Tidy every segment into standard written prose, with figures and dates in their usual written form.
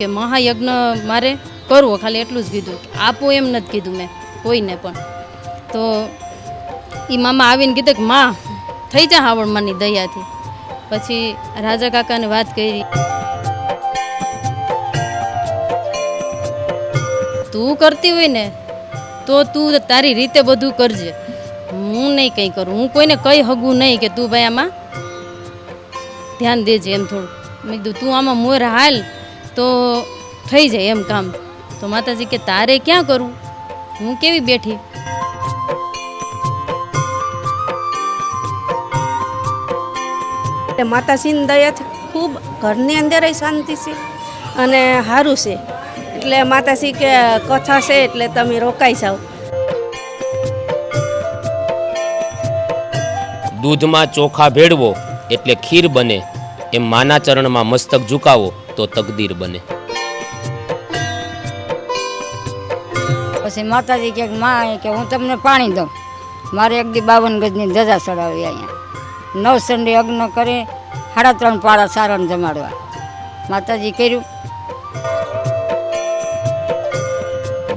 કે મહાયજ્ઞ મારે કરવો, ખાલી એટલું જ કીધું. આપો એમ નથી કીધું મેં કોઈને પણ. તો એ મામા આવીને કીધું કે માં થઈ જા હાવણ માની દયાથી. પછી રાજા કાકાને વાત કરી, તું કરતી હોય ને તો તું તારી રીતે બધું કરજે, હું નહીં કંઈ કરું, હું કોઈને કંઈ હગું નહીં કે તું ભાઈ આમાં ધ્યાન દેજે એમ થોડું. મેં કીધું તું આમાં મોર હાલ તો થઈ જાય એમ કામ. તો માતાજી કે તારે ક્યાં કરવું, હું કેવી બેઠી. માતાજીની દયાથી ખૂબ ઘરની અંદર શાંતિ છે અને સારું છે. એટલે માતાજી કે કથા છે એટલે તમે રોકાઈ જાઓ. દૂધમાં ચોખા ભેળવો એટલે ખીર બને, એમ માના ચરણમાં મસ્તક ઝુકાવો તો તકદીર બને. પછી માતાજી કે માં કે હું તમને પાણી દઉં. મારે એક દી 52 ગજની ધજા ચડાવી અહીંયા. 9 સંડે યજ્ઞ કરે, 3.5 પાળા સારણ જમાડવા. માતાજી કર્યું.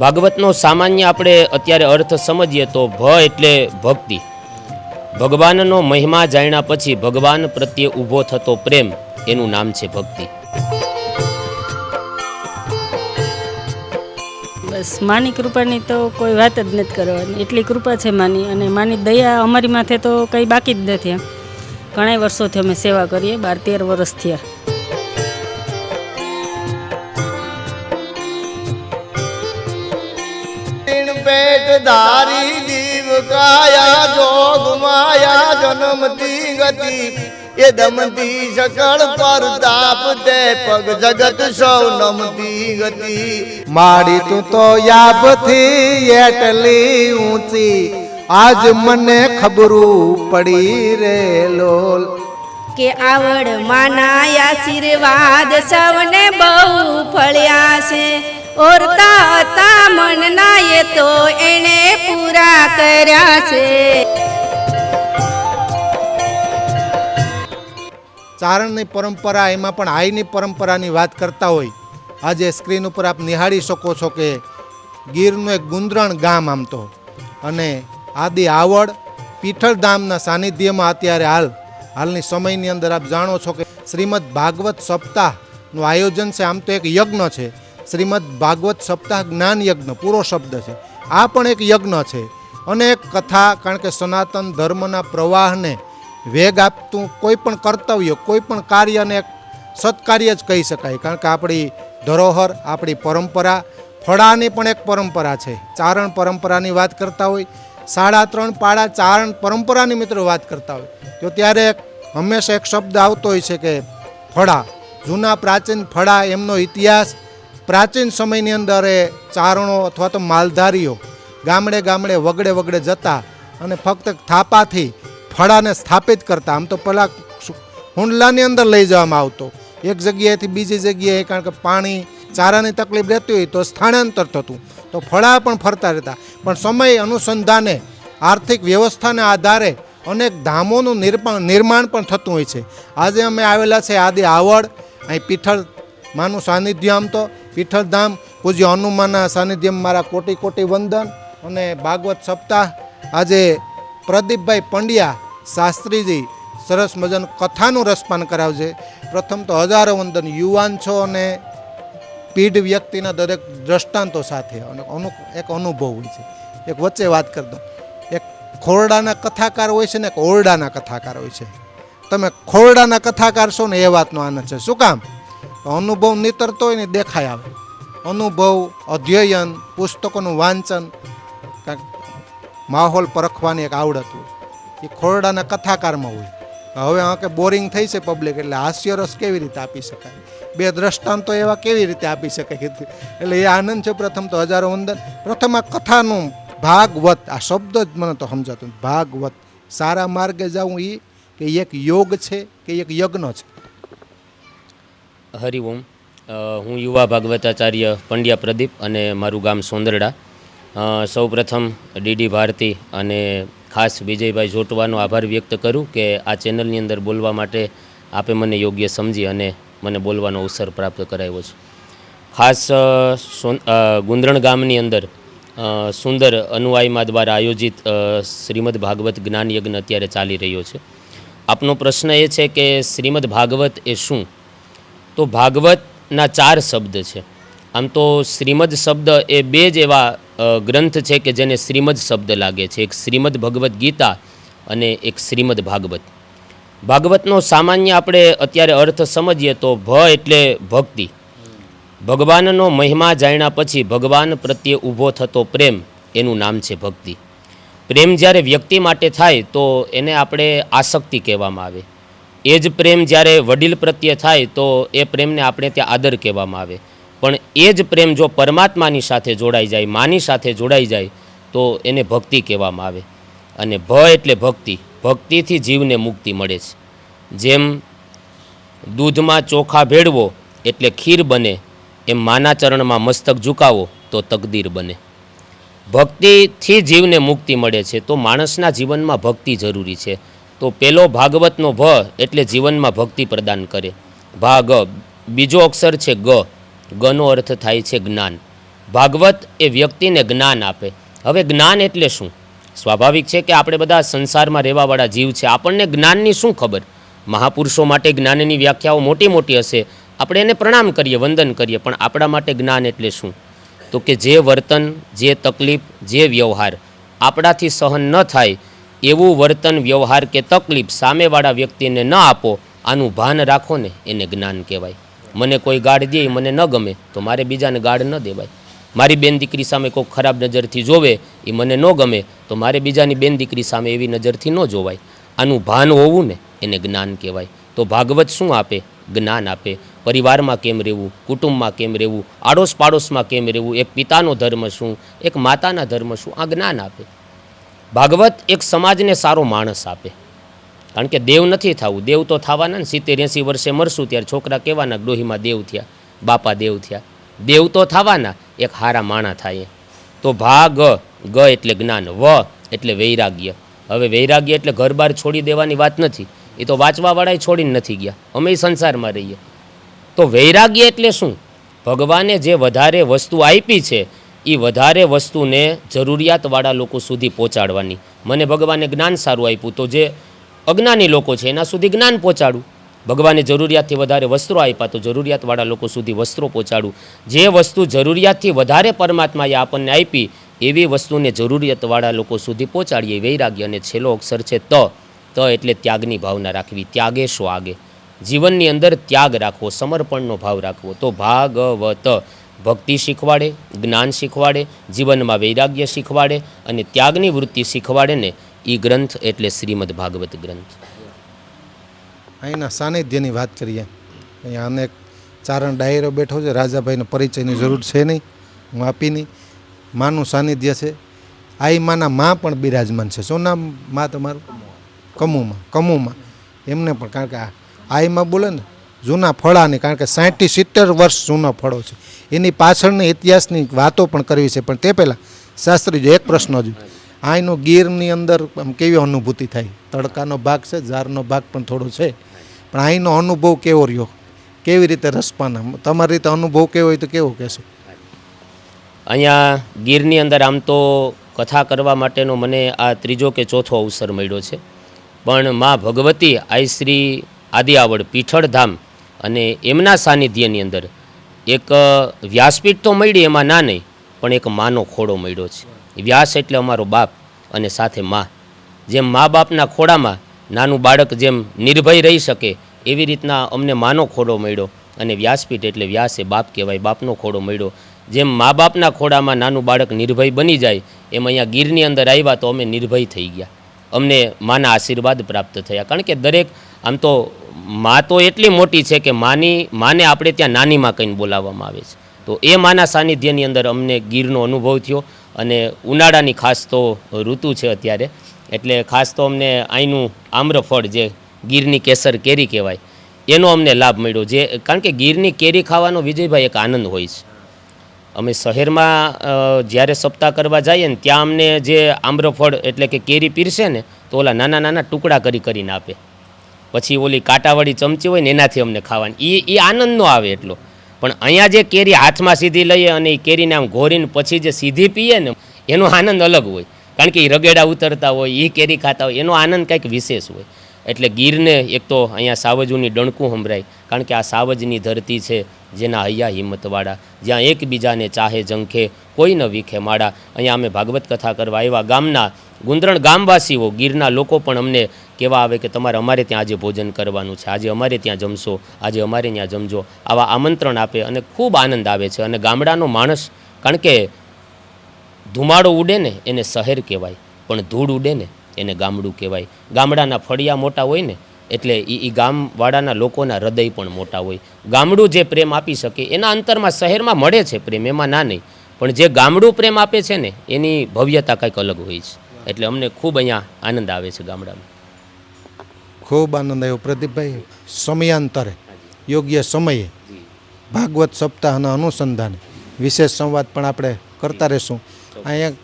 ભાગવતનો સામાન્ય આપણે અત્યારે અર્થ સમજીએ તો ભ એટલે ભક્તિ. ભગવાનનો મહિમા જાણ્યા પછી ભગવાન પ્રત્યે ઊભો થતો પ્રેમ, એનું નામ છે ભક્તિ. બસ માની કૃપાની તો કોઈ વાત જ નથી કરવાની, એટલી કૃપા છે માની. અને માની દયા અમારી માથે તો કંઈ બાકી જ નથી. એમ ઘણા વર્ષોથી અમે સેવા કરીએ, 12-13 વર્ષ થયા. पेट धारी दीव काया जोग माया जन्मती गति ये दमती सकल पर ताप दे पग जगत सौ नमती गति मारी तू तो याब थी एटली ऊंची आज मने खबरू पड़ी रे लोल કે આવડ માના આશીર્વાદ સૌને બહુ ફળ્યા છે. ઓરતા હતા મનના એ તો એણે પૂરા કર્યા છે. ચારણની પરંપરા, એમાં પણ આઈની પરંપરાની વાત કરતા હોય. આજે સ્ક્રીન ઉપર આપ નિહાળી શકો છો કે ગીરનું એક ગુંદરણ ગામ આમ તો, અને આદિ આવડ પીઠળધામના સાનિધ્યમાં અત્યારે હાલની સમયની અંદર આપ જાણો છો કે શ્રીમદ ભાગવત સપ્તાહનું આયોજન છે. આમ તો એક યજ્ઞ છે, શ્રીમદ ભાગવત સપ્તાહ જ્ઞાન યજ્ઞ પૂરો શબ્દ છે. આ પણ એક યજ્ઞ છે અને એક કથા. કારણ કે સનાતન ધર્મના પ્રવાહને વેગ આપતું કોઈ પણ કર્તવ્ય, કોઈ પણ કાર્યને એક સત્કાર્ય જ કહી શકાય. કારણ કે આપણી ધરોહર, આપણી પરંપરા, ફળાની પણ એક પરંપરા છે. ચારણ પરંપરાની વાત કરતા હોય, 3.5 પાળા ચારણ પરંપરાની મિત્રો વાત કરતા હોય તો ત્યારે હંમેશા એક શબ્દ આવતો હોય છે કે ફળા. જૂના પ્રાચીન ફળા, એમનો ઇતિહાસ. પ્રાચીન સમયની અંદર એ ચારણો અથવા તો માલધારીઓ ગામડે ગામડે વગડે જતા અને ફક્ત થાપાથી ફળાને સ્થાપિત કરતા. આમ તો પહેલાં હુંડલાની અંદર લઈ જવામાં આવતો એક જગ્યાએથી બીજી જગ્યાએ, કારણ કે પાણી ચારાની તકલીફ રહેતી હોય તો સ્થાનાંતર થતું, તો ફળા પણ ફરતા રહેતા. પણ સમય અનુસંધાને, આર્થિક વ્યવસ્થાના આધારે અનેક ધામોનું નિર્માણ પણ થતું હોય છે. આજે અમે આવેલા છે આદિ આવડ, અહીં પીઠળ માનું સાનિધ્ય. આમ તો પીઠળધામ પૂજ્ય હનુમાનના સાનિધ્યમાં મારા કોટી કોટી વંદન. અને ભાગવત સપ્તાહ આજે પ્રદીપભાઈ પંડ્યા શાસ્ત્રીજી સરસ મજાનું કથાનું રસપાન કરાવશે. પ્રથમ તો હજારો વંદન. યુવાન છો અને પીઢ વ્યક્તિના દરેક દ્રષ્ટાંતો સાથે અને એક અનુભવ હોય છે. એક વચ્ચે વાત કરી દઉં, એક ખોરડાના કથાકાર હોય છે ને એક ઓરડાના કથાકાર હોય છે. તમે ખોરડાના કથાકાર છો ને એ વાતનો આનંદ છે. શું કામ? અનુભવ નીતરતો હોય ને દેખાય આવે. અનુભવ, અધ્યયન, પુસ્તકોનું વાંચન, કાંઈક માહોલ પરખવાની એક આવડત હોય, એ ખોરડાના કથાકારમાં હોય. હવે કે બોરિંગ થઈ છે પબ્લિક, એટલે હાસ્યરસ કેવી રીતે આપી શકાય, બે દ્રષ્ટાંતો એવા કેવી રીતે આપી શકાય, એટલે એ આનંદ છે. પ્રથમ તો હજારો વંદન. પ્રથમ આ કથાનું ભાગવત, આ શબ્દ જ મને તો સમજાતું. ભાગવત, સારા માર્ગે જવું એ કે એક યોગ છે કે એક યજ્ઞ છે? હરિઓમ. હું યુવા ભાગવતાચાર્ય પંડ્યા પ્રદીપ અને મારું ગામ સોંદરડા. સૌ પ્રથમ ડીડી ભારતી અને ખાસ વિજયભાઈ જોટવાનો આભાર વ્યક્ત કરું કે આ ચેનલની અંદર બોલવા માટે આપે મને યોગ્ય સમજી અને મને બોલવાનો અવસર પ્રાપ્ત કરાવ્યો છે. ખાસ ગુંદરણ ગામની અંદર સુંદર અનુયાયીમાં દ્વારા આયોજિત શ્રીમદ ભાગવત જ્ઞાન યજ્ઞ અત્યારે ચાલી રહ્યો છે. આપનો પ્રશ્ન એ છે કે શ્રીમદ ભાગવત એ શું? તો ભાગવતના 4 શબ્દ છે. આમ તો શ્રીમદ શબ્દ એ 2 જ એવા ગ્રંથ છે કે જેને શ્રીમદ શબ્દ લાગે છે. એક શ્રીમદ ભગવદ્ ગીતા અને એક શ્રીમદ ભાગવત. ભાગવતનો સામાન્ય આપણે અત્યારે અર્થ સમજીએ તો એટલે ભક્તિ. ભગવાનનો મહિમા જાણ્યા પછી ભગવાન પ્રત્યે ઊભો થતો પ્રેમ એનું નામ છે ભક્તિ. પ્રેમ જ્યારે વ્યક્તિ માટે થાય તો એને આપણે આસક્તિ કહેવામાં આવે. એ જ પ્રેમ જ્યારે વડીલ પ્રત્યે થાય તો એ પ્રેમને આપણે ત્યાં આદર કહેવામાં આવે. પણ એ જ પ્રેમ જો પરમાત્માની સાથે જોડાઈ જાય, માની સાથે જોડાઈ જાય તો એને ભક્તિ કહેવામાં આવે. અને એટલે ભક્તિ. ભક્તિથી જીવને મુક્તિ મળે છે. જેમ દૂધમાં ચોખા ભેળવો એટલે ખીર બને, એમ માના ચરણમાં મસ્તક ઝુકાવો તો તકદીર બને. ભક્તિથી જીવને મુક્તિ મળે છે. તો માણસના જીવનમાં ભક્તિ જરૂરી છે. તો પહેલો ભાગવતનો એટલે જીવનમાં ભક્તિ પ્રદાન કરે. ભાગ, બીજો અક્ષર છે ગ. ગનો અર્થ થાય છે જ્ઞાન. ભાગવત એ વ્યક્તિને જ્ઞાન આપે. હવે જ્ઞાન એટલે શું? સ્વાભાવિક છે કે આપણે બધા સંસારમાં રહેવાવાળા જીવ છે. આપણને જ્ઞાનની શું ખબર? મહાપુરુષો માટે જ્ઞાનની વ્યાખ્યાઓ મોટી મોટી હશે. આપણે એને પ્રણામ કરીએ, વંદન કરીએ, પણ આપણા માટે જ્ઞાન એટલે શું? તો કે જે વર્તન, જે તકલીફ, જે વ્યવહાર આપણાથી સહન ન થાય એવું વર્તન, વ્યવહાર કે તકલીફ સામેવાળા વ્યક્તિને ન આપો, આનું ભાન રાખો ને, એને જ્ઞાન કહેવાય. મને કોઈ ગાળ દે, મને ન ગમે તો મારે બીજાને ગાળ ન દેવાય. મારી બેન દીકરી સામે કોઈ ખરાબ નજરથી જોવે, એ મને ન ગમે તો મારે બીજાની બેન દીકરી સામે એવી નજરથી ન જોવાય. આનું ભાન હોવું ને, એને જ્ઞાન કહેવાય. તો ભાગવત શું આપે? જ્ઞાન આપે. પરિવારમાં કેમ રહેવું, કુટુંબમાં કેમ રહેવું, આડોશ પાડોશમાં કેમ રહેવું, એક પિતાનો ધર્મ શું, એક માતાના ધર્મ શું, આ જ્ઞાન આપે. ભાગવત એક સમાજને સારો માણસ આપે. કારણ કે દેવ નથી થવું. દેવ તો થવાના ને, 70-80 વર્ષે મરશું ત્યારે છોકરા કહેવાના ડોહીમાં દેવ થયા, બાપા દેવ થયા. દેવ તો થવાના, એક હારા માણા થાય. તો ગ એટલે જ્ઞાન, વ એટલે વૈરાગ્ય. હવે વૈરાગ્ય એટલે ઘર બાર છોડી દેવાની વાત નથી. એ તો વાંચવાવાળાએ છોડીને નથી ગયા, અમે સંસારમાં રહીએ. તો વૈરાગ્ય એટલે શું? ભગવાને જે વધારે વસ્તુ આપી છે એ વધારે વસ્તુને જરૂરિયાતવાળા લોકો સુધી પહોંચાડવાની. મને ભગવાને જ્ઞાન સારું આપ્યું તો જે અજ્ઞાની લોકો છે એના સુધી જ્ઞાન પહોંચાડું. ભગવાને જરૂરિયાતથી વધારે વસ્ત્રો આપ્યા તો જરૂરિયાતવાળા લોકો સુધી વસ્ત્રો પહોંચાડું. જે વસ્તુ જરૂરિયાતથી વધારે પરમાત્માએ આપણને આપી એવી વસ્તુને જરૂરિયાતવાળા લોકો સુધી પહોંચાડીએ, વૈરાગ્ય. અને છેલ્લો અક્ષર છે ત. એટલે ત્યાગની ભાવના રાખવી. ત્યાગે શો આગે. જીવનની અંદર ત્યાગ રાખવો, સમર્પણનો ભાવ રાખવો. તો ભાગવત ભક્તિ શીખવાડે, જ્ઞાન શીખવાડે, જીવનમાં વૈરાગ્ય શીખવાડે અને ત્યાગની વૃત્તિ શીખવાડે ને, એ ગ્રંથ એટલે શ્રીમદ ભાગવત ગ્રંથ. અહીંના સાનિધ્યની વાત કરીએ. અહીંયા અનેક ચારણ ડાયરો બેઠો છે. રાજાભાઈને પરિચયની જરૂર છે નહીં, હું આપી નહીં. માનું સાનિધ્ય છે. આઈ માના માં પણ બિરાજમાન છે. શું નામ માં તમારું? કમુમાં. એમને પણ, કારણ કે આઈમાં બોલે ને જૂના ફળાની, કારણ કે 60-70 વર્ષ જૂના ફળો છે. એની પાછળની ઇતિહાસની વાતો પણ કરવી છે. પણ તે પહેલાં શાસ્ત્રીજી એક પ્રશ્ન હજુ. અહીંનો ગીરની અંદર આમ કેવી અનુભૂતિ થાય? તડકાનો ભાગ છે, ઝારનો ભાગ પણ થોડો છે, પણ અહીંનો અનુભવ કેવો રહ્યો? કેવી રીતે રસપાના? તમારી રીતે અનુભવ કેવો હોય તો કેવો કહેશો? અહીંયા ગીરની અંદર આમ તો કથા કરવા માટેનો મને આ 3જો કે 4થો અવસર મળ્યો છે. પણ મા ભગવતી આઈશ્રી આદિઆવડ પીઠળધામ અને એમના સાનિધ્યની અંદર એક વ્યાસપીઠ તો મળી, એમાં ના નહીં, પણ એક માનો ખોડો મળ્યો છે. વ્યાસ એટલે અમારો બાપ અને સાથે મા. જેમ મા બાપના ખોડામાં નાનું બાળક જેમ નિર્ભય રહી શકે એવી રીતના અમને માનો ખોડો મળ્યો. અને વ્યાસપીઠ એટલે વ્યાસ એ બાપ કહેવાય, બાપનો ખોડો મળ્યો. જેમ મા બાપના ખોડામાં નાનું બાળક નિર્ભય બની જાય એમ અહીંયા ગીરની અંદર આવ્યા તો અમે નિર્ભય થઈ ગયા. અમને માના આશીર્વાદ પ્રાપ્ત થયા. કારણ કે દરેક આમ તો મા તો એટલી મોટી છે કે માને આપણે ત્યાં નાની માં કહીને બોલાવવામાં આવે છે. તો એ માના સાનિધ્યની અંદર અમને ગીરનો અનુભવ થયો. અને ઉનાળાની ખાસ તો ઋતુ છે અત્યારે, એટલે ખાસ તો અમને અહીંનું આમ્રફળ જે ગીરની કેસર કેરી કહેવાય એનો અમને લાભ મળ્યો. જે કારણ કે ગીરની કેરી ખાવાનો વિજયભાઈ એક આનંદ હોય છે. અમે શહેરમાં જ્યારે સપ્તાહ કરવા જઈએ ને ત્યાં અમને જે આમ્રફળ એટલે કે કેરી પીરસે ને તો ઓલા નાના નાના ટુકડા કરીને આપે. પછી ઓલી કાંટાવાળી ચમચી હોય ને એનાથી અમને ખાવાની એ આનંદ ન આવે એટલો. પણ અહીંયા જે કેરી હાથમાં સીધી લઈએ અને એ કેરીને આમ ઘોરીને પછી જે સીધી પીએ ને એનો આનંદ અલગ હોય, કારણ કે એ રગેડા ઉતરતા હોય, એ કેરી ખાતા હોય, એનો આનંદ કંઈક વિશેષ હોય. એટલે ગીરને એક તો અહીંયા સાવજોની ડણકું સંભળાય, કારણ કે આ સાવજની ધરતી છે જેના હૈયા હિંમતવાળા, જ્યાં એકબીજાને ચાહે ઝંખે કોઈ ન વીખે માળા. અહીંયા અમે ભાગવત કથા કરવા આવ્યા ગામના ગુંદરણ ગામવાસીઓ, ગીરના લોકો પણ અમને કહેવા આવે કે તમારે અમારે ત્યાં આજે ભોજન કરવાનું છે, આજે અમારે ત્યાં જમશો, આજે અમારે ત્યાં જમજો, આવા આમંત્રણ આપે અને ખૂબ આનંદ આવે છે. અને ગામડાનો માણસ, કારણ કે ધુમાડો ઉડે ને એને શહેર કહેવાય, પણ ધૂળ ઉડે ને એને ગામડું કહેવાય. ગામડાના ફળિયા મોટા હોય ને એટલે એ ગામવાળાના લોકોના હૃદય પણ મોટા હોય. ગામડું જે પ્રેમ આપી શકે એના અંતરમાં શહેરમાં મળે છે પ્રેમ, એમાં ના નહીં, પણ જે ગામડું પ્રેમ આપે છે ને એની ભવ્યતા કંઈક અલગ હોય છે. એટલે અમને ખૂબ અહીંયા આનંદ આવે છે ગામડામાં. ખૂબ આનંદ આવ્યો પ્રદીપભાઈ. સમયાંતરે યોગ્ય સમયે ભાગવત સપ્તાહના અનુસંધાને વિશેષ સંવાદ પણ આપણે કરતા રહીશું. અહીંયા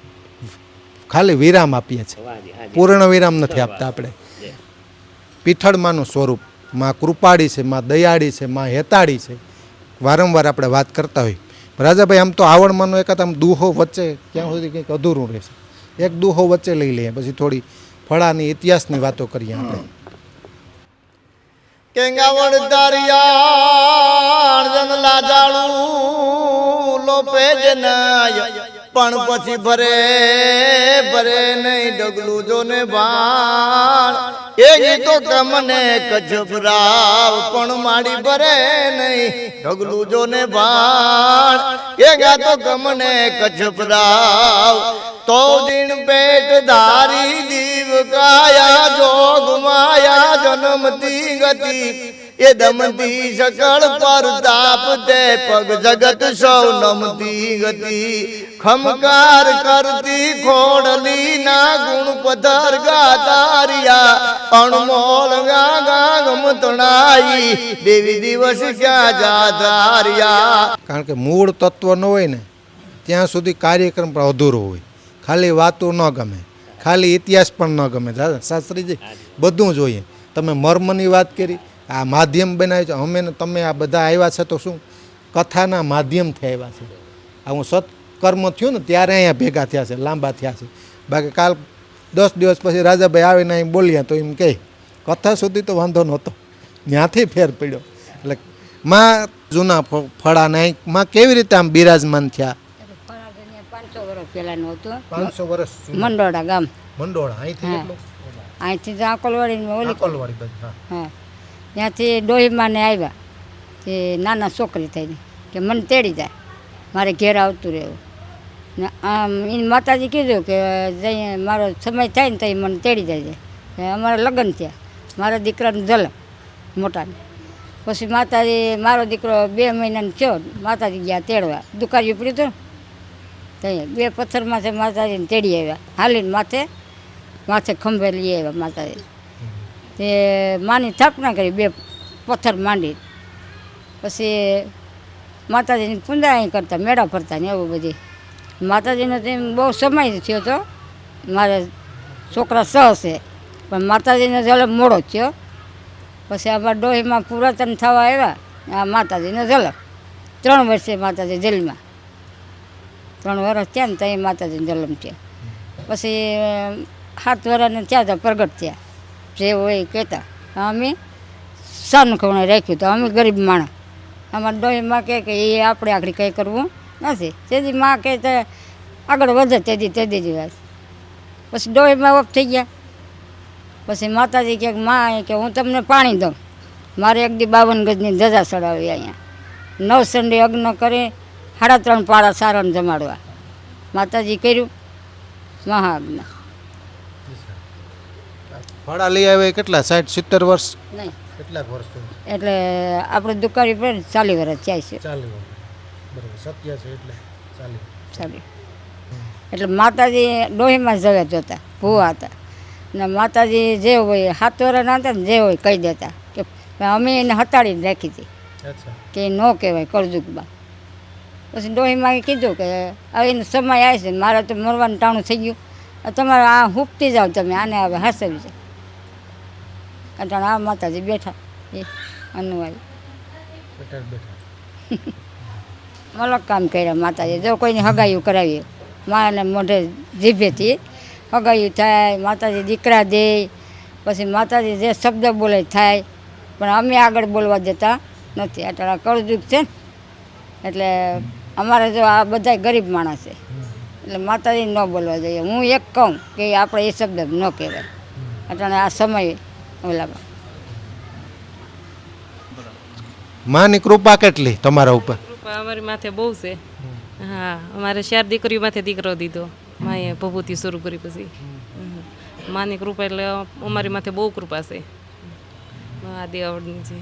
ખાલી વિરામ આપીએ છીએ, પૂર્ણ વિરામ નથી આપતા આપણે. પીઠળમાનું સ્વરૂપ માં કૃપાળી છે, માં દયાળી છે, માં હેતાળી છે, વારંવાર આપણે વાત કરતા હોય. રાજાભાઈ, આમ તો આવડમાંનો એકાદ આમ દુહો વચ્ચે ક્યાં સુધી કંઈક અધૂરું રહેશે, એક દુહો વચ્ચે લઈ લઈએ, પછી થોડી ફળાની ઇતિહાસની વાતો કરીએ આપણે. કેંગાવડ દરિયાળ જન લાજાળું લોપે જનાય, પણ પછી ભરે ભરે નહીં ડગલું જો ને ભાણ. એ ગીતો કમને કજબરાવ પણ માડી ભરે નહીં ડગલું જો ને ભાણ. એ ગાતો કમને કજબરાવ તો દિન પેટ ધારી દીવ કાયા જોગ માયા જન્મતી ગતિ. એ દમતી સકળ પર તાપ તે પગ જગત સૌ નમતી ગતિ. ખમકાર કરતી ખોડલી ના ગુણ પથર ગાતારિયા, અણમોલ ગા ગા ગમતણાઈ દેવી દિવસ ક્યાં જાધારિયા. કારણ કે મૂળ તત્વ ન હોય ને ત્યાં સુધી કાર્યક્રમ પણ અધૂરો હોય. ખાલી વાતો ન ગમે, ખાલી ઇતિહાસ પણ ન ગમે. શાસ્ત્રીજી બધું જોઈએ. તમે મર્મની વાત કરી, આ માધ્યમ બનાવ્યું છે. અમે ને તમે આ બધા આવ્યા છે તો શું કથાના માધ્યમથી આવ્યા છે. આ હું સત્કર્મ થયું ને ત્યારે અહીંયા ભેગા થયા છે, લાંબા થયા છે. બાકી કાલ 10 દિવસ પછી રાજાભાઈ આવીને અહીં બોલ્યા તો એમ કહે કથા સુધી તો વાંધો નહોતો, ત્યાંથી ફેર પડ્યો. એટલે માં જૂના ફળાના માં કેવી રીતે આમ બિરાજમાન થયા? 500 વર્ષ પહેલાંનું હતું. 500 વર્ષ મંડોળા ગામ. મંડોળા અહીંથી કેટલું? અહીંથી જ આંકલવાડી ઓલી આંકલવાડી બાજુ. હા, ત્યાંથી ડોહીમાને આવ્યા તે નાના છોકરી થઈને કે મને તેડી જાય, મારે ઘેર આવતું રહેવું. ને આમ એની માતાજી કીધું કે જઈ મારો સમય થાય ને તો મને તેડી જાય છે. અમારા લગ્ન થયા, મારા દીકરાનું જલમ મોટાને. પછી માતાજી, મારો દીકરો 2 મહિનાનો થયો, માતાજી ગયા તેડવા. દુકાળિયું પડ્યું હતું ત્યાં 2 પથ્થરમાં છે, માતાજીને તેડી આવ્યા હાલીને માથે ખંભે લઈ આવ્યા માતાજી. તે માની સ્થાપના કરી, 2 પથ્થર માંડી. પછી માતાજીની પૂંજાણી કરતા, મેળા ફરતા ને એવું બધી. માતાજીનો તેમ બહુ સમય થયો હતો. મારા છોકરા 6 છે, પણ માતાજીનો જલમ મોડો થયો. પછી અમારા ડોહીમાં પુરાતન થવા આવ્યા આ માતાજીનો જલમ. 3 વર્ષે માતાજી જેલમાં, 3 વર્ષ થયા ને ત્યાં માતાજીનો જલમ થયા. પછી 7 વર્ષને ત્યાં તો પ્રગટ થયા. જે હોય કહેતા અમે સાનું ખવણે રાખ્યું તો અમે ગરીબ માણસ. અમારા ડોહીમાં કહે કે એ આપણે આગળ કંઈ કરવું નથી. તેથી માં કહે તો આગળ વધે તેથી જ વાત. પછી ડોહીમાં ઓફ થઈ ગયા. પછી માતાજી કહે માં કે હું તમને પાણી દઉં. મારે 1 દી 52 ગજની ધજા ચડાવી અહીંયા. 9 સંડે યજ્ઞ કરે, 3.5 પાળા સારણ જમાડવા. માતાજી કર્યું મહાયજ્ઞ. ફળા લઈ આવે કેટલા 60-70 વર્ષ નહીં કેટલાક વર્ષ એટલે આપણે દુકાળી પર 40 વર્ષ થાય છે. 40 વર્ષ બરાબર. 87 એટલે 40. એટલે માતાજી ડોહીમાં જવે જોતા, ભૂવા હતા. ને માતાજી જે હોય 7 વર્ષના હતા ને જે હોય કહી દેતા કે અમે એને હટાડીને રાખી હતી અચ્છા કે ન કહેવાય કરજુકમાં. પછી ડોહીમાં કીધું કે હવે એનો સમય આવે છે, મારે તો મરવાનું ટાણું થઈ ગયું, તમારે આ હુપતી જાઓ, તમે આને હવે હાસવી છે. અટાણે આ માતાજી બેઠા એ અનુવાય બેઠા અલગ કામ કર્યા માતાજી. જો કોઈને હગાયું કરાવીએ માને મોઢે જીભેથી હગાયું થાય, માતાજી દીકરા દે, પછી માતાજી જે શબ્દ બોલે થાય, પણ અમે આગળ બોલવા દેતા નથી. આટલા કળજુગ છે ને, એટલે અમારે જો આ બધા ગરીબ માણસ છે, એટલે માતાજી ન બોલવા જોઈએ. હું એક કહું કે આપણે એ શબ્દ ન કહેવાય એટલે આ સમય ઓલામાં. માની કૃપા કેટલી તમારા ઉપર? કૃપા અમારી માથે બહુ છે. હા, અમારે 4 દીકરીઓ માથે દીકરો દીધો. માએ ભભૂતિ શરૂ કરી પછી માની કૃપા એટલે અમારી માથે બહુ કૃપા છે. આ દેવડની છે.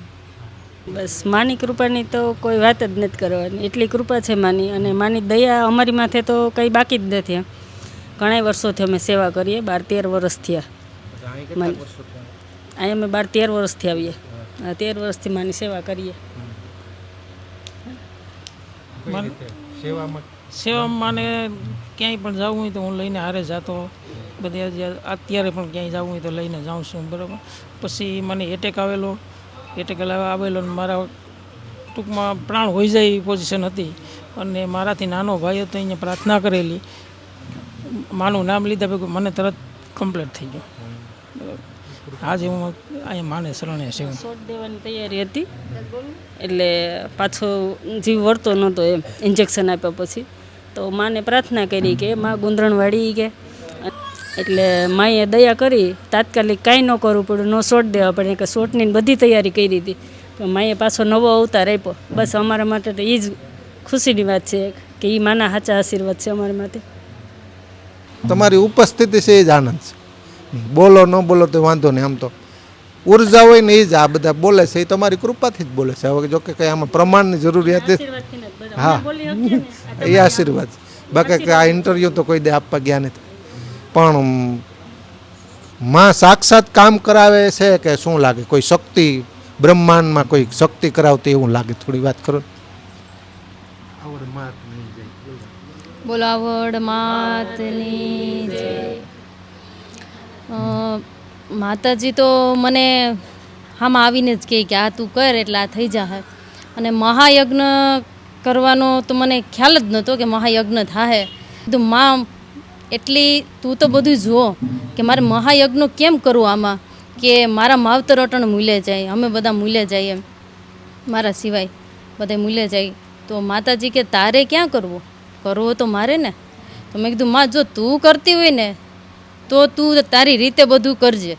બસ માની કૃપાની તો કોઈ વાત જ નથી કરવાની, એટલી કૃપા છે માની. અને માની દયા અમારી માથે તો કંઈ બાકી જ નથી. ઘણા વર્ષોથી અમે સેવા કરીએ, 12-13 વર્ષ થયા. અહીં અમે 12-13 વર્ષથી આવીએ. 13 વર્ષથી માની સેવા કરીએ. સેવામાં મને ક્યાંય પણ જવું હોય તો હું લઈને હારે જતો. બધે અત્યારે પણ ક્યાંય જવું હોય તો લઈને જાઉં છું, બરાબર. પછી મને એટેક આવેલો ને મારા ટૂંકમાં પ્રાણ હોઈ જાય એવી પોઝિશન હતી. અને મારાથી નાનો ભાઈ હતો, અહીંયા પ્રાર્થના કરેલી, માનું નામ લીધા ભેગું મને તરત કમ્પ્લીટ થઈ ગયું. આજે હું અહીંયા માને શરણે છે. શોટ દેવાની તૈયારી હતી, એટલે પાછો જીવ વળતો નહોતો એમ. ઇન્જેક્શન આપ્યા પછી તો માને પ્રાર્થના કરી કે માં ગુંદરણવાળી કે, એટલે માએ દયા કરી, તાત્કાલિક કાંઈ ન કરવું પડ્યું, નો શોટ દેવા પડે, કે શોટની બધી તૈયારી કરી હતી. તો માએ પાછો નવો અવતાર આપ્યો. બસ અમારા માટે તો એ જ ખુશીની વાત છે કે એ માના સાચા આશીર્વાદ છે અમારા માટે. તમારી ઉપસ્થિતિ છે એ જ આનંદ છે. બોલો ન બોલો તો વાંધો નહીં, આમ તો ઉર્જા હોય ને એ જ આ બધા બોલે છે, એ તમારી કૃપાથી જ બોલે છે. હવે જો કે કંઈ આમાં પ્રમાણની જરૂરિયાત છે. હા, એ આશીર્વાદ. બાકી કે આ ઇન્ટરવ્યૂ તો કોઈ દે આપવા ગયા નથી. પણ માં સાક્ષાત કામ કરાવે છે કે શું લાગે? કોઈ શક્તિ બ્રહ્માંડમાં કોઈ શક્તિ કરાવતી એવું લાગે? થોડી વાત કરો. બોલો આવડ માતની જય. માતાજી તો મને આમાં આવીને જ કહે કે આ તું કર એટલે આ થઈ જાય. અને મહાયજ્ઞ કરવાનો તો મને ખ્યાલ જ નહોતો કે મહાયજ્ઞ થાય. તો માં એટલી તું તો બધું જુઓ કે મારે મહાયજ્ઞ કેમ કરવું આમાં, કે મારા માવતર અટણ મૂલે જાય, અમે બધા મૂલે જઈએ, એમ મારા સિવાય બધા મૂલે જાય. તો માતાજી કે તારે ક્યાં કરવો? કરવો તો મારે ને. તો મેં કીધું માં જો તું કરતી હોય ને તો તું તારી રીતે બધું કરજે,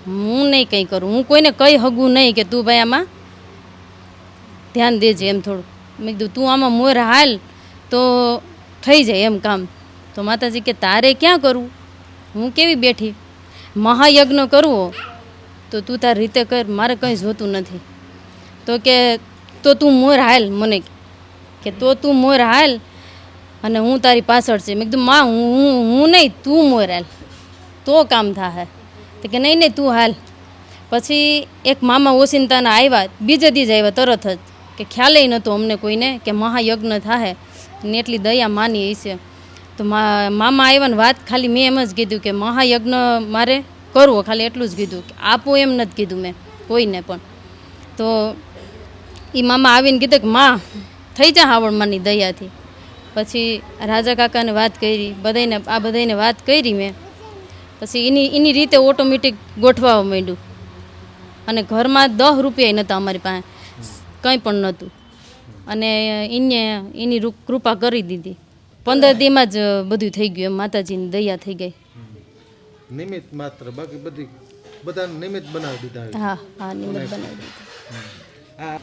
હું નહીં કંઈ કરું. હું કોઈને કંઈ હગું નહીં કે તું ભાઈ આમાં ધ્યાન દેજે એમ થોડું. મેં કીધું તું આમાં મોર હાલ તો થઈ જાય એમ કામ. તો માતાજી કે તારે ક્યાં કરવું? હું કેવી બેઠી, મહાયજ્ઞ કરવો તો તું તારી રીતે કર, મારે કંઈ જોતું નથી. તો કે તો તું મોર હાલ, મને કે તો તું મોર હાલ અને હું તારી પાછળ છે. મેં કીધું માં હું નહીં, તું મોર હાલ તો કામ થાય. તો કે નહીં તું હાલ. પછી એક મામા ઓસિંતાના આવ્યા, બીજે દી જ આવ્યા તરત જ, કે ખ્યાલ નહોતો અમને કોઈને કે મહાયજ્ઞ થાય ને એટલી દયા માની હશે. તો મામા આવ્યા ને વાત ખાલી મેં એમ જ કીધું કે મહાયજ્ઞ મારે કરવો, ખાલી એટલું જ કીધું. આપો એમ નથી કીધું મેં કોઈને પણ. તો એ મામા આવીને કીધું કે માં થઈ જા હાવણમાંની દયાથી. પછી રાજા કાકાને વાત કરી, બધાને વાત કરી મેં. પછી એની રીતે ઓટોમેટિક ગોઠવા માંડ્યું. અને ઘરમાં 10 રૂપિયા નહોતા અમારી પાસે, કંઈ પણ નહોતું. અને એની કૃપા કરી દીધી. 15 દીમાં જ બધું થઈ ગયું એમ. માતાજીની દયા થઈ ગઈ. નિમિત્ત માત્ર, બાકી બધી બધાને નિમિત્ત બનાવી દીધા. હા નિમિત્ત બનાવી દીધા.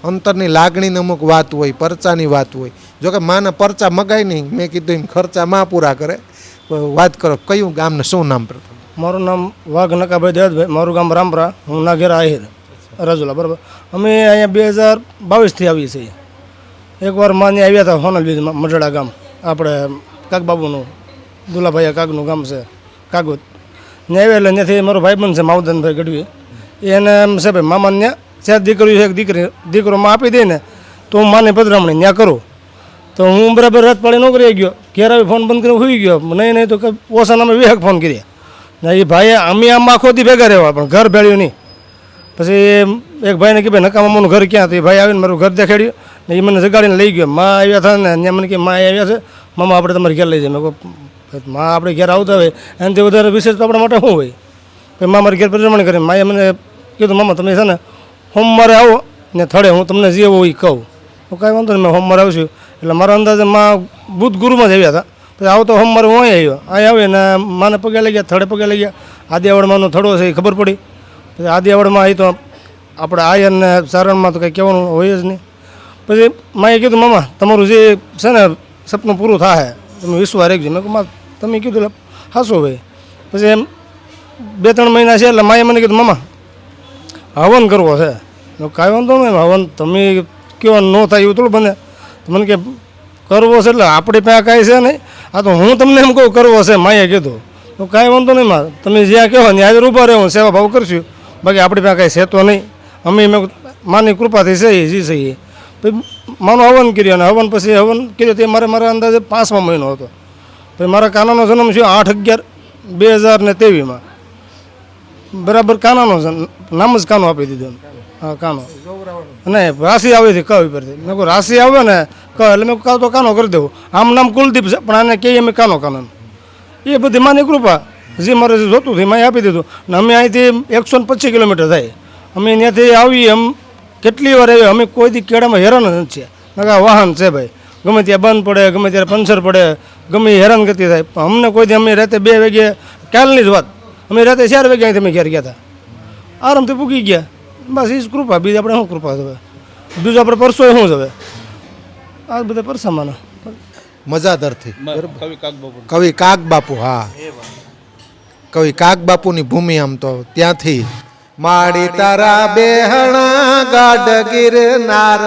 અંતરની લાગણીની અમુક વાત હોય, પરચાની વાત હોય. જોકે માના પરચા મગાય નહીં, મેં કીધું એમ ખર્ચા માં પૂરા કરે. વાત કરો, કયું ગામ ને શું નામ? પ્રથમ મારું નામ વાઘ નકાભાઈ દેવતભાઈ, મારું ગામ રામપરા, હું નાઘેરા આહિર રાજુલા, બરાબર. અમે અહીંયા 2022થી આવીએ છીએ. એકવાર માને આવ્યા હતા હોનલ મઢડા ગામ, આપણે કાકબાબુનું દુલાભાઈ કાકનું ગામ છે કાગોત. ને આવ્યા એટલે ત્યાંથી મારો ભાઈબંધ છે માવદનભાઈ ગઢવી, એને એમ છે ભાઈ મામાને ત્યાં 4 દીકરીઓ છે, એક દીકરો માં આપી દે ને તો હું માની પધરામણી ત્યાં કરું. તો હું બરાબર રાત પાડી નોકરી ગયો, ઘેર આવી ફોન બંધ કરીને સુઈ ગયો. નહીં તો ઓછા અમે 20 ફોન કર્યા ને એ ભાઈએ અમે આમ આખો દી ભેગા રહેવા, પણ ઘર ભેળ્યું નહીં. પછી એક ભાઈને કે ભાઈ નકામાનું ઘર ક્યાં? તો એ ભાઈ આવીને મારું ઘર દેખાડ્યું ને એ મને જગાડીને લઈ ગયો. માં આવ્યા હતા ને ત્યાં મને કે માં આવ્યા છે, મામા આપણે તમારે ઘેર લઈ જાય. મેં કહું માં આપણે ઘેર આવતા હોય એનાથી વધારે વિશેષ તો આપણા માટે શું હોય. પછી માં મારી ઘેર પરિભ્રમણ કરીને માએ મને કીધું મામા તમે છે ને સોમવારે આવો ને થડે હું તમને જે એવું એ કહું. તો કાંઈ વાંધો નહીં, મેં સોમવારે આવશું. એટલે મારા અંદાજે માં બુધ ગુરુમાં જ આવ્યા હતા. પછી આવતો સોમવારે હું અહીં આવ્યો. અહીં આવીને માને પગે લઈ ગયા, થડે પગે લઈ ગયા. આદિયાવડમાંનો થડો છે એ ખબર પડી. પછી આદિયાવડમાં આવી તો આપણે આયર ને સારણમાં તો કંઈ કહેવાનું હોય જ નહીં. પછી માએ કીધું મામા તમારું જે છે ને સપનું પૂરું થાય, તમે વિશ્વાસ રાખજો. મેં કહું માં તમે કીધું એટલે હાસો ભાઈ. પછી એમ 2-3 મહિના છે એટલે માએ મને કીધું મામા હવન કરવો છે. કાંઈ વાંધો નહીં હવન તમે કયો ન થાય એવું થોડું બને. મને કે કરવો છે એટલે આપણી પાસે કાંઈ છે નહીં, આ તો હું તમને એમ કહું કરવો છે. માએ કીધું તો કાંઈ વાંધો નહીં માં તમે જ્યાં કહો ને હાજર ઊભા રહે, હું સેવા ભાવ કરશું. બાકી આપણી પાસે કાંઈ છે તો નહીં. અમે મેં માની કૃપાથી સહી જી સહી. પછી માનો હવન કર્યો અને હવન પછી હવન કર્યો તે મારા અંદાજે 5મા મહિનો હતો. પછી મારા કાનાનો જન્મ થયો 8/11/2023 બરાબર. કાનાનો નામ જ કાનો આપી દીધું. હા કાનો નહીં, રાશિ આવી હતી કવ પરથી. મેં કહું રાશિ આવે ને કહો એટલે મેં કહું તો કાનો કરી દેવું. આમ નામ કુલદીપ છે પણ આને કહીએ અમે કાનો. એ બધી માની કૃપા, જે મારે જોતું હતું મેં આપી દીધું. ને અમે અહીંથી 125 કિલોમીટર થાય. અમે ત્યાંથી આવીએ એમ કેટલી વાર આવ્યા. અમે કોઈ દી કેળામાં હેરાન જ નથી. વાહન છે ભાઈ, ગમે ત્યાં બંધ પડે, ગમે ત્યારે પંચર પડે, ગમે હેરાન ગતિ થાય. અમને કોઈ દી અમે રાતે 2 વાગે, કાલની જ વાત, અમે રાતે 4 વાગે અહીંથી અમે ઘેર ગયા હતા. આરામથી પૂગી ગયા. બસ એ જ કૃપા, બીજી આપણે શું કૃપા છે? બીજું આપણે પરસો શું છે? આ બધા પરસામાં મજાદરથી કવિ કાગ બાપુ. હા, કવિ કાગ બાપુની ભૂમિ આમ તો ત્યાંથી. માડી તારા બેહણા ગાઢ ગિરનાર,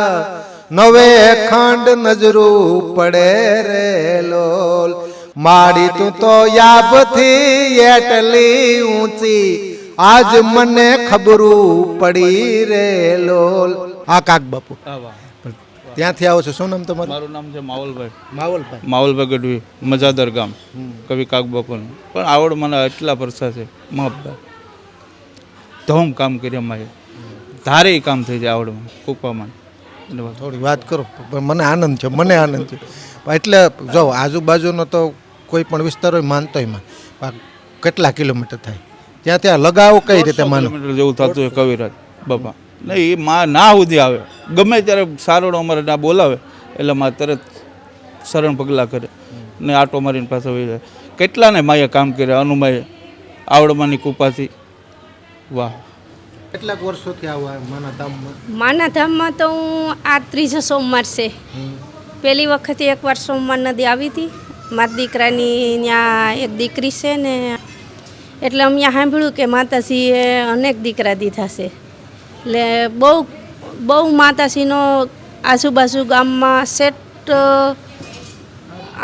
નવે ખંડ નજરું પડે રે લોલ. માડી તું તો યાબથી એટલી ઊંચી, આજ મને ખબરું પડી રે લોલ. આ કાગ બાપુ ત્યાંથી આવો છો. શું નામ તમારું? મારું નામ છે માવલભાઈ. માવલભાઈ ગઢવી, મજાદર ગામ, કવિ કાગબાપુનું. પણ આવડ મને એટલા પરસા છે માપભાઈ, ધોમ કામ કર્યા મારે, ધારે કામ થઈ જાય આવડમાં, કૂપામાં. થોડી વાત કરો, પણ મને આનંદ છે, મને આનંદ છે. એટલે જો આજુબાજુનો તો કોઈ પણ વિસ્તાર હોય માનતોય માં કેટલા કિલોમીટર થાય ત્યાં ત્યાં લગાવો કઈ રીતે માનો? કિલોમીટર જેવું થતું હોય કવિરાજ બાપા. નહીં એ માં ના સુધી આવે, ગમે ત્યારે સારોડો અમારે ના બોલાવે એટલે માં તરત શરણ પગલાં કરે ને આટો મારીને પાછો વહી જાય. કેટલાને માએ કામ કર્યા અનુમાએ આવડમાંની કૃપાથી. વાહ. કેટલાક વર્ષોથી આવો માના ધામમાં? માના ધામમાં તો હું આ 3જો સોમવાર છે. પહેલી વખતે એકવાર સોમવાર નદી આવી હતી. મારા દીકરાની ત્યાં એક દીકરી છે ને, એટલે અમે સાંભળ્યું કે માતાજીએ અનેક દીકરા દીધા છે. એટલે બહુ માતાજીનો આજુબાજુ ગામમાં સેટ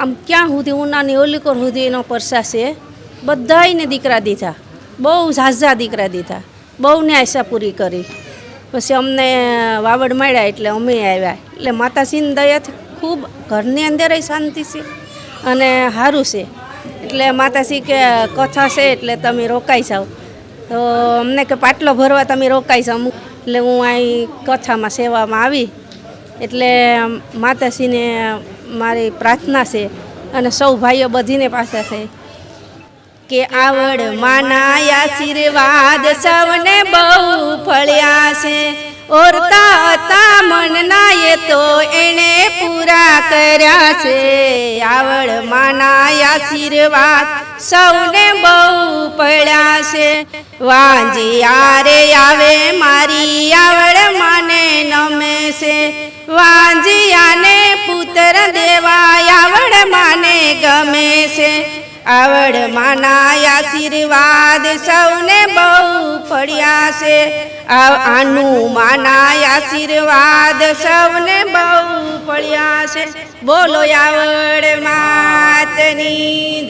આમ ક્યાં સુધી ઉનાની ઓલીકોર સુધી એનો પરસા છે. બધાયને દીકરા દીધા, બહુ ઝાઝા દીકરા દીધા, બહુને આશા પૂરી કરી. પછી અમને વાવડ મળ્યા એટલે અમે આવ્યા. એટલે માતાજીની દયાથી ખૂબ ઘરની અંદર શાંતિ છે અને સારું છે. એટલે માતાજી કે કથા છે એટલે તમે રોકાઈ જાઓ. તો અમને કે પાટલો ભરવા તમે રોકાઈ જાઓ. એટલે હું અહીં કથામાં સેવામાં આવી. એટલે માતાજીને મારી પ્રાર્થના છે અને સૌ ભાઈઓ બધીને પાસે છે કે આવડ માના આશીર્વાદ સૌને બહુ ફળ્યા છે. ઓરતા હતા મનના એ તો એણે પૂરા કર્યા છે. આવડ માના આશીર્વાદ સૌને બહુ પડ્યા છે. વાંજિયારે આવે મારી આવડ માને નમે છે. વાંજિયાને પુત્ર દેવા આવડ માને ગમે છે. આવડ માના આશીર્વાદ સૌને બહુ પડ્યા છે. આનું માના આશીર્વાદ સૌને બહુ પડ્યા છે. બોલો આવડ માતની.